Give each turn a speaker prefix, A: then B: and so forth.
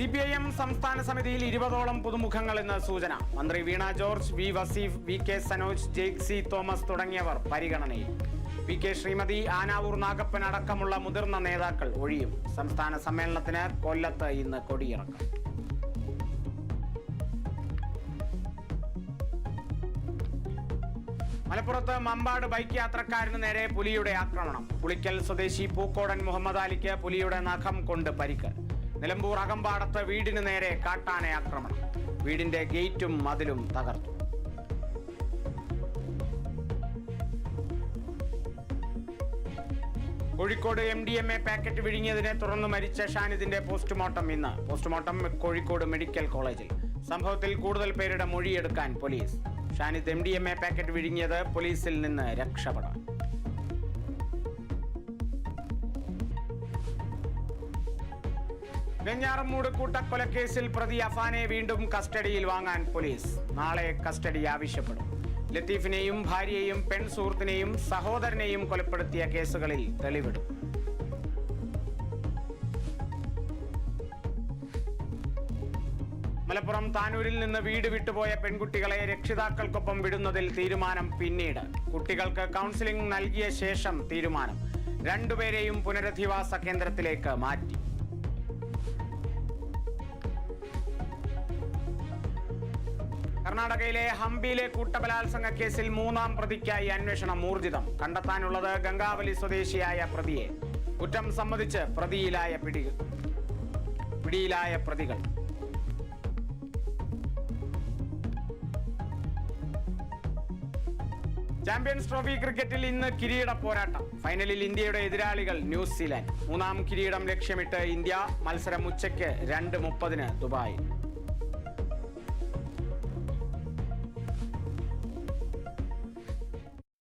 A: CPIM സംസ്ഥാന സമിതിയിൽ 20ഓളം പുതുമുഖങ്ങൾ എന്ന സൂചന. മന്ത്രി വീണ ജോർജ്, വി വസീഫ്, VK സനോജ്, ജെയ്സി തോമസ് തുടങ്ങിയവർ പരിഗണനയിൽ. PK ശ്രീമതി, ആനാവൂർ നാഗപ്പൻ അടക്കമുള്ള മുതിർന്ന നേതാക്കൾ ഒഴിയും. സംസ്ഥാന സമ്മേളനത്തിന് കൊല്ലത്ത് ഇന്ന് കൊടിയിറക്കും. മലപ്പുറത്ത് മമ്പാട് ബൈക്ക് യാത്രക്കാരന് നേരെ പുലിയുടെ ആക്രമണം. പുളിക്കൽ സ്വദേശി പൂക്കോടൻ മുഹമ്മദ് അലിക്ക് പുലിയുടെ നഖം കൊണ്ട് പരിക്ക്. നിലമ്പൂർ അകമ്പാടത്ത് വീടിന് നേരെ കാട്ടാന ആക്രമണം. വീടിന്റെ ഗേറ്റും മതിലും തകർത്തു. കോഴിക്കോട് MDMA പാക്കറ്റ് വിഴുങ്ങിയതിനെ തുടർന്ന് മരിച്ച ഷാനിദിന്റെ പോസ്റ്റ്മോർട്ടം ഇന്ന്. പോസ്റ്റ്മോർട്ടം കോഴിക്കോട് മെഡിക്കൽ കോളേജിൽ. സംഭവത്തിൽ കൂടുതൽ പേരുടെ മൊഴിയെടുക്കാൻ പോലീസ്. ഷാനിദ് MDMA പാക്കറ്റ് വിഴുങ്ങിയത് പോലീസിൽ നിന്ന് രക്ഷപ്പെടാൻ. വെഞ്ഞാറമൂട് കൂട്ടക്കൊലക്കേസിൽ പ്രതി അഫാനെ വീണ്ടും കസ്റ്റഡിയിൽ വാങ്ങാൻ പോലീസ്. നാളെ കസ്റ്റഡി ആവശ്യപ്പെടും. ലത്തീഫിനെയും ഭാര്യയെയും പെൺ സുഹൃത്തിനെയും സഹോദരനെയും കൊലപ്പെടുത്തിയ കേസുകളിൽ തെളിവെടുക്കും. മലപ്പുറം താനൂരിൽ നിന്ന് വീട് വിട്ടുപോയ പെൺകുട്ടികളെ രക്ഷിതാക്കൾക്കൊപ്പം വിടുന്നതിൽ തീരുമാനം പിന്നീട്. കുട്ടികൾക്ക് കൗൺസിലിംഗ് നൽകിയ ശേഷം തീരുമാനം. രണ്ടുപേരെയും പുനരധിവാസ കേന്ദ്രത്തിലേക്ക് മാറ്റി. കർണാടകയിലെ ഹംപിയിലെ കൂട്ടബലാത്സംഗ കേസിൽ 3ാം പ്രതിക്കായി അന്വേഷണം ഊർജിതം. കണ്ടെത്താനുള്ളത് ഗംഗാവലി സ്വദേശിയായ പ്രതിയെ. കുറ്റം സമ്മതിച്ച് പിടിയിലായ പ്രതികൾ. ചാമ്പ്യൻസ് ട്രോഫി ക്രിക്കറ്റിൽ ഇന്ന് കിരീട പോരാട്ടം. ഫൈനലിൽ ഇന്ത്യയുടെ എതിരാളികൾ ന്യൂസിലാൻഡ്. 3ാം കിരീടം ലക്ഷ്യമിട്ട് ഇന്ത്യ. മത്സരം ഉച്ചയ്ക്ക് 2:30 ദുബായിൽ.